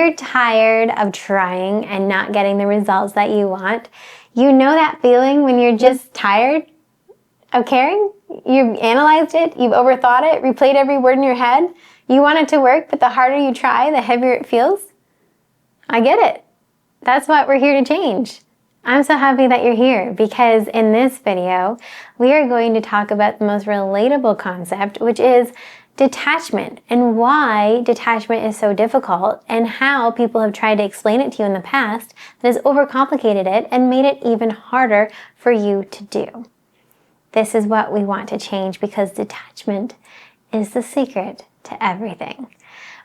You're tired of trying and not getting the results that you want. You know that feeling when you're just tired of caring? You've analyzed it, you've overthought it, replayed every word in your head. You want it to work, but the harder you try, the heavier it feels. I get it. That's what we're here to change. I'm so happy that you're here because in this video, we are going to talk about the most relatable concept, which is detachment, and why detachment is so difficult and how people have tried to explain it to you in the past that has overcomplicated it and made it even harder for you to do. This is what we want to change because detachment is the secret to everything.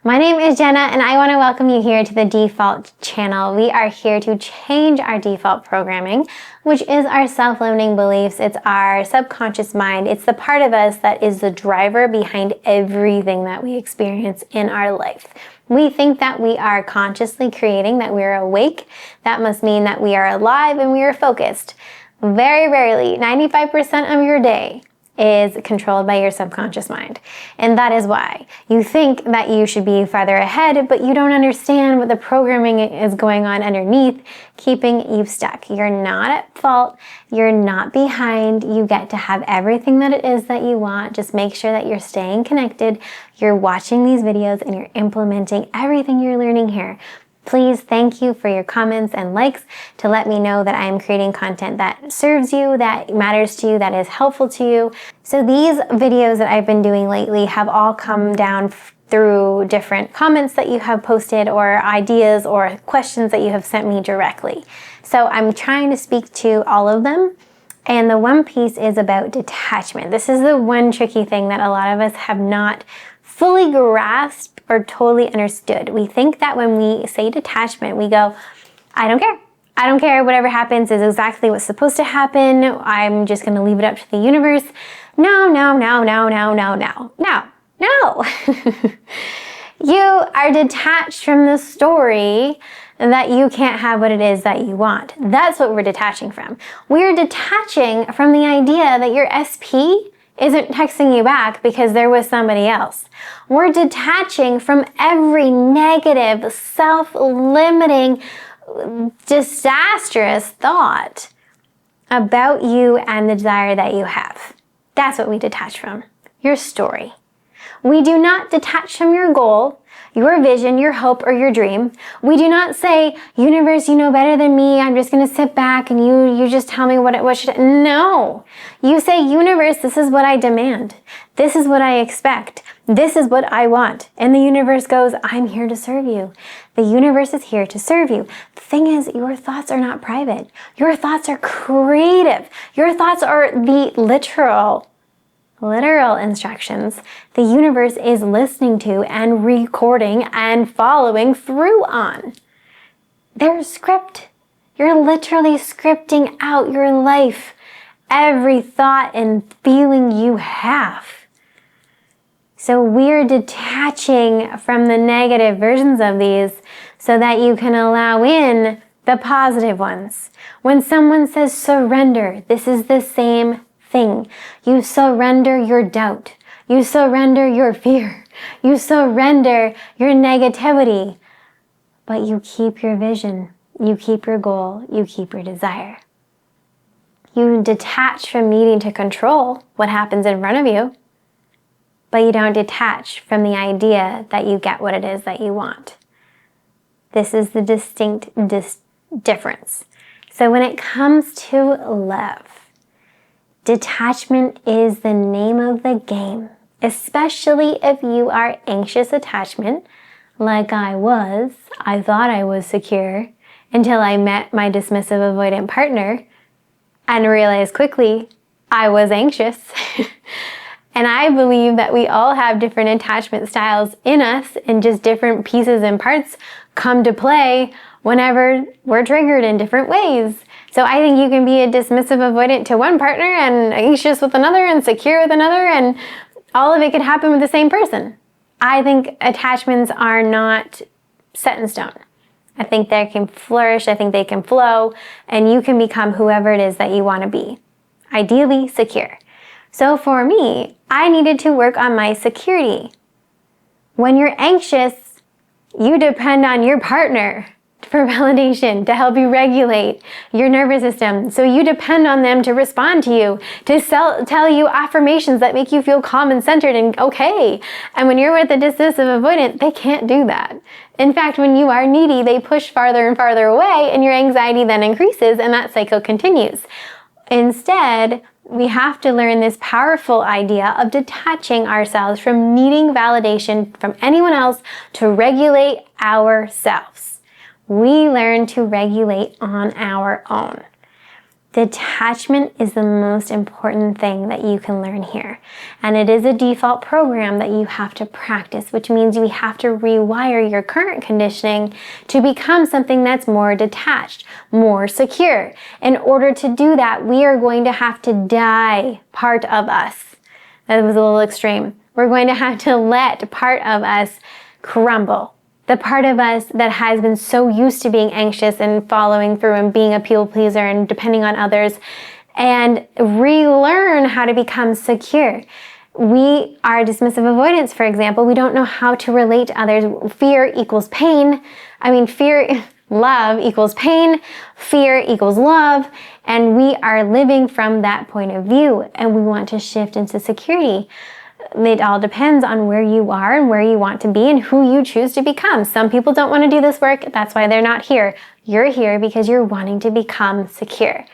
My name is Jenna and I want to welcome you here to the Default channel. We are here to change our default programming, which is our self-limiting beliefs. It's our subconscious mind. It's the part of us that is the driver behind everything that we experience in our life. We think that we are consciously creating, that we are awake. That must mean that we are alive and we are focused. Very rarely, 95% of your day is controlled by your subconscious mind. And that is why you think that you should be farther ahead, but you don't understand what the programming is going on underneath, keeping you stuck. You're not at fault. You're not behind. You get to have everything that it is that you want. Just make sure that you're staying connected. You're watching these videos and you're implementing everything you're learning here. Please, thank you for your comments and likes to let me know that I am creating content that serves you, that matters to you, that is helpful to you. So these videos that I've been doing lately have all come down through different comments that you have posted or ideas or questions that you have sent me directly. So I'm trying to speak to all of them. And the one piece is about detachment. This is the one tricky thing that a lot of us have not fully grasped or totally understood. We think that when we say detachment, we go, I don't care. I don't care. Whatever happens is exactly what's supposed to happen. I'm just going to leave it up to the universe. No. You are detached from the story that you can't have what it is that you want. That's what we're detaching from. We're detaching from the idea that your SP isn't texting you back because there was somebody else. We're detaching from every negative, self-limiting, disastrous thought about you and the desire that you have. That's what we detach from. Your story. We do not detach from your goal, your vision, your hope, or your dream. We do not say, universe, you know better than me. I'm just going to sit back and you just tell me what should I. No. You say, universe, this is what I demand. This is what I expect. This is what I want. And the universe goes, I'm here to serve you. The universe is here to serve you. The thing is, your thoughts are not private. Your thoughts are creative. Your thoughts are the literal instructions the universe is listening to and recording and following through on. They're script. You're literally scripting out your life, every thought and feeling you have. So we're detaching from the negative versions of these so that you can allow in the positive ones. When someone says surrender, this is the same thing. You surrender your doubt. You surrender your fear. You surrender your negativity. But you keep your vision. You keep your goal. You keep your desire. You detach from needing to control what happens in front of you, but you don't detach from the idea that you get what it is that you want. This is the distinct difference. So when it comes to love, detachment is the name of the game, especially if you are anxious attachment, like I was. I thought I was secure until I met my dismissive avoidant partner and realized quickly I was anxious. And I believe that we all have different attachment styles in us, and just different pieces and parts come to play whenever we're triggered in different ways. So I think you can be a dismissive avoidant to one partner and anxious with another and secure with another, and all of it could happen with the same person. I think attachments are not set in stone. I think they can flourish, I think they can flow, and you can become whoever it is that you want to be. Ideally secure. So for me, I needed to work on my security. When you're anxious, You depend on your partner for validation, to help you regulate your nervous system. So you depend on them to respond to you, to tell you affirmations that make you feel calm and centered and okay. And when you're with a dismissive avoidant, they can't do that. In fact, when you are needy, they push farther and farther away, and your anxiety then increases, and that cycle continues. Instead, we have to learn this powerful idea of detaching ourselves from needing validation from anyone else to regulate ourselves. We learn to regulate on our own. Detachment is the most important thing that you can learn here. And it is a default program that you have to practice, which means you have to rewire your current conditioning to become something that's more detached, more secure. In order to do that, we are going to have to die part of us. That was a little extreme. We're going to have to let part of us crumble. The part of us that has been so used to being anxious and following through and being a people pleaser and depending on others, and relearn how to become secure. We are dismissive avoidance, for example. We don't know how to relate to others. Fear equals pain. Love equals pain. Fear equals love. And we are living from that point of view, and we want to shift into security. It all depends on where you are and where you want to be and who you choose to become. Some people don't want to do this work. That's why they're not here. You're here because you're wanting to become secure.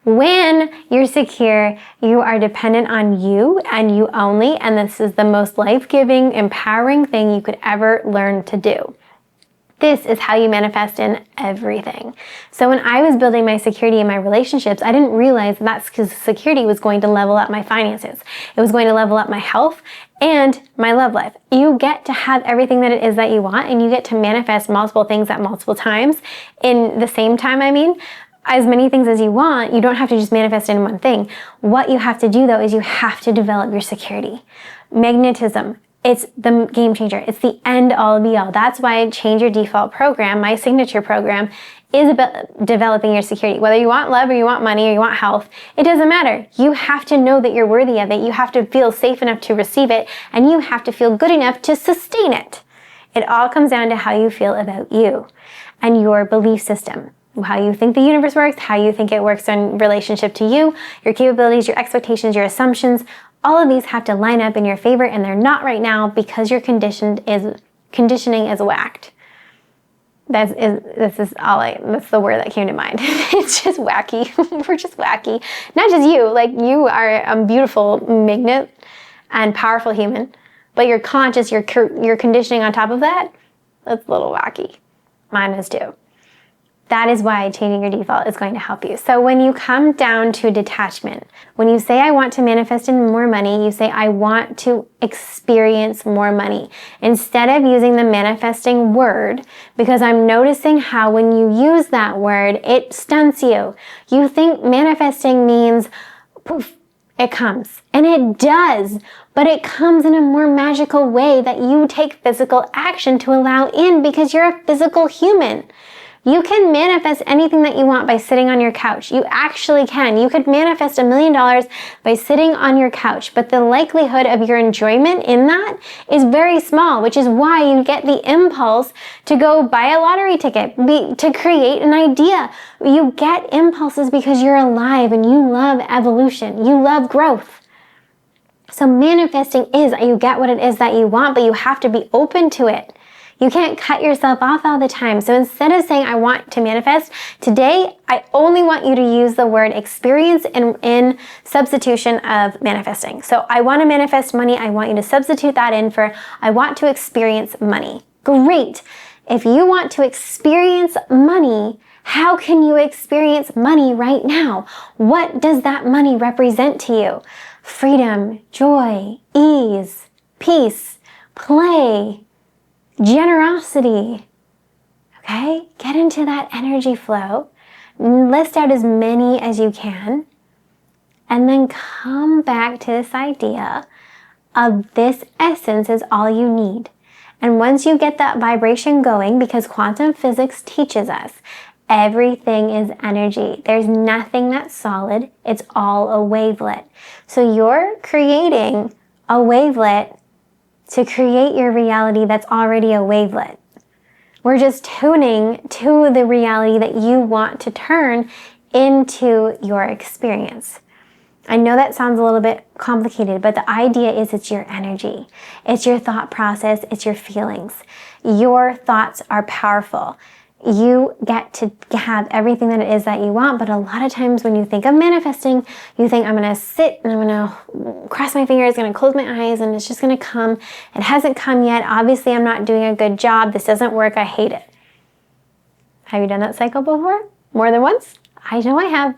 When you're secure, you are dependent on you and you only, and this is the most life-giving, empowering thing you could ever learn to do. This is how you manifest in everything. So when I was building my security in my relationships, I didn't realize that's because security was going to level up my finances. It was going to level up my health and my love life. You get to have everything that it is that you want, and you get to manifest multiple things at multiple times in the same time. As many things as you want. You don't have to just manifest in one thing. What you have to do, though, is you have to develop your security. Magnetism. It's the game changer. It's the end all be all. That's why Change Your Default program, my signature program, is about developing your security. Whether you want love or you want money or you want health, it doesn't matter. You have to know that you're worthy of it. You have to feel safe enough to receive it, and you have to feel good enough to sustain it. It all comes down to how you feel about you and your belief system. How you think the universe works, how you think it works in relationship to you, your capabilities, your expectations, your assumptions. All of these have to line up in your favor, and they're not right now because your conditioning is whacked. That's the word that came to mind. It's just wacky. We're just wacky. Not just you. Like, you are a beautiful magnet and powerful human, but your conscious, your conditioning on top of that, that's a little wacky. Mine is too. That is why changing your default is going to help you. So when you come down to detachment, when you say, I want to manifest in more money, you say, I want to experience more money. Instead of using the manifesting word, because I'm noticing how when you use that word, it stunts you. You think manifesting means, poof, it comes. And it does. But it comes in a more magical way that you take physical action to allow in, because you're a physical human. You can manifest anything that you want by sitting on your couch. You actually can. You could manifest $1 million by sitting on your couch, but the likelihood of your enjoyment in that is very small, which is why you get the impulse to go buy a lottery ticket, to create an idea. You get impulses because you're alive and you love evolution. You love growth. So manifesting is you get what it is that you want, but you have to be open to it. You can't cut yourself off all the time. So instead of saying, I want to manifest, today I only want you to use the word experience in substitution of manifesting. So I want to manifest money. I want you to substitute that in for, I want to experience money. Great. If you want to experience money, how can you experience money right now? What does that money represent to you? Freedom, joy, ease, peace, play, generosity. Okay? Get into that energy flow. List out as many as you can. And then come back to this idea of this essence is all you need. And once you get that vibration going, because quantum physics teaches us, everything is energy. There's nothing that's solid. It's all a wavelet. So you're creating a wavelet to create your reality that's already a wavelet. We're just tuning to the reality that you want to turn into your experience. I know that sounds a little bit complicated, but the idea is it's your energy. It's your thought process. It's your feelings. Your thoughts are powerful. You get to have everything that it is that you want, but a lot of times when you think of manifesting, you think I'm going to sit and I'm going to cross my fingers, going to close my eyes, and it's just going to come. It hasn't come yet. Obviously, I'm not doing a good job. This doesn't work. I hate it. Have you done that cycle before? More than once? I know I have.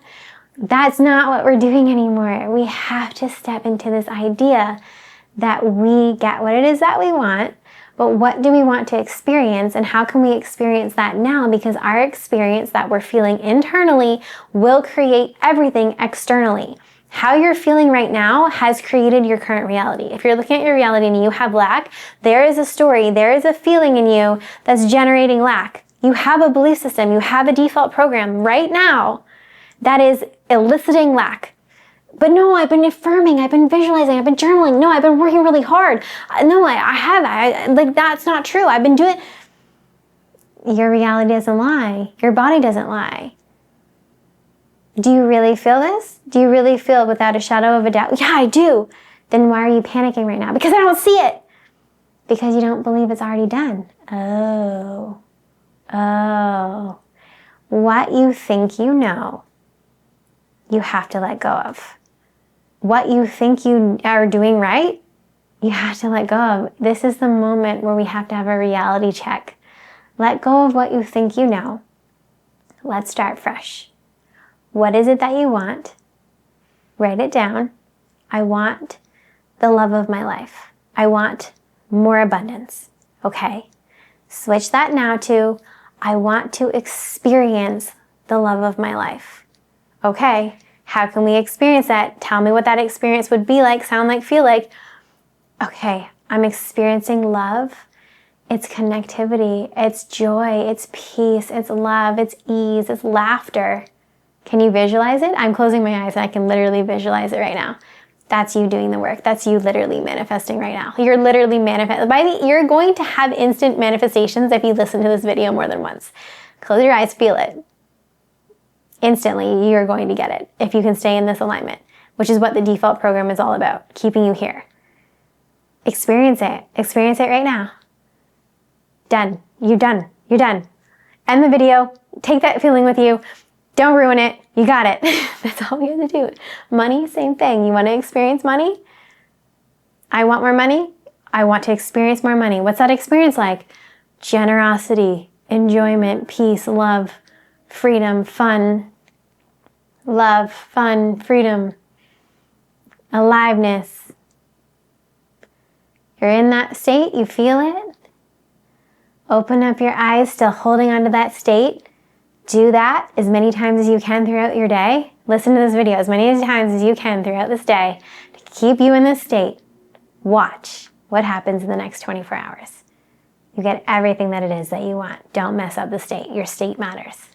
That's not what we're doing anymore. We have to step into this idea that we get what it is that we want, but what do we want to experience, and how can we experience that now? Because our experience that we're feeling internally will create everything externally. How you're feeling right now has created your current reality. If you're looking at your reality and you have lack, there is a story, there is a feeling in you that's generating lack. You have a belief system, you have a default program right now that is eliciting lack. But no, I've been affirming, I've been visualizing, I've been journaling. No, I've been working really hard. No, like that's not true. I've been doing. Your reality doesn't lie. Your body doesn't lie. Do you really feel this? Do you really feel without a shadow of a doubt? Yeah, I do. Then why are you panicking right now? Because I don't see it. Because you don't believe it's already done. Oh. What you think you know, you have to let go of. What you think you are doing right, you have to let go of. This is the moment where we have to have a reality check. Let go of what you think you know. Let's start fresh. What is it that you want? Write it down. I want the love of my life. I want more abundance. Okay? Switch that now to, I want to experience the love of my life. Okay? How can we experience that? Tell me what that experience would be like, sound like, feel like. Okay, I'm experiencing love. It's connectivity, it's joy, it's peace, it's love, it's ease, it's laughter. Can you visualize it? I'm closing my eyes and I can literally visualize it right now. That's you doing the work. That's you literally manifesting right now. You're literally manifesting. You're going to have instant manifestations if you listen to this video more than once. Close your eyes, feel it. Instantly, you're going to get it if you can stay in this alignment, which is what the default program is all about, keeping you here. Experience it. Experience it right now. Done. You're done. You're done. End the video. Take that feeling with you. Don't ruin it. You got it. That's all we have to do. Money, same thing. You want to experience money? I want more money. I want to experience more money. What's that experience like? Generosity, enjoyment, peace, love, freedom, fun. Love, fun, freedom, aliveness. You're in that state, you feel it. Open up your eyes, still holding on to that state. Do that as many times as you can throughout your day. Listen to this video as many times as you can throughout this day to keep you in this state. Watch what happens in the next 24 hours. You get everything that it is that you want. Don't mess up the state. Your state matters.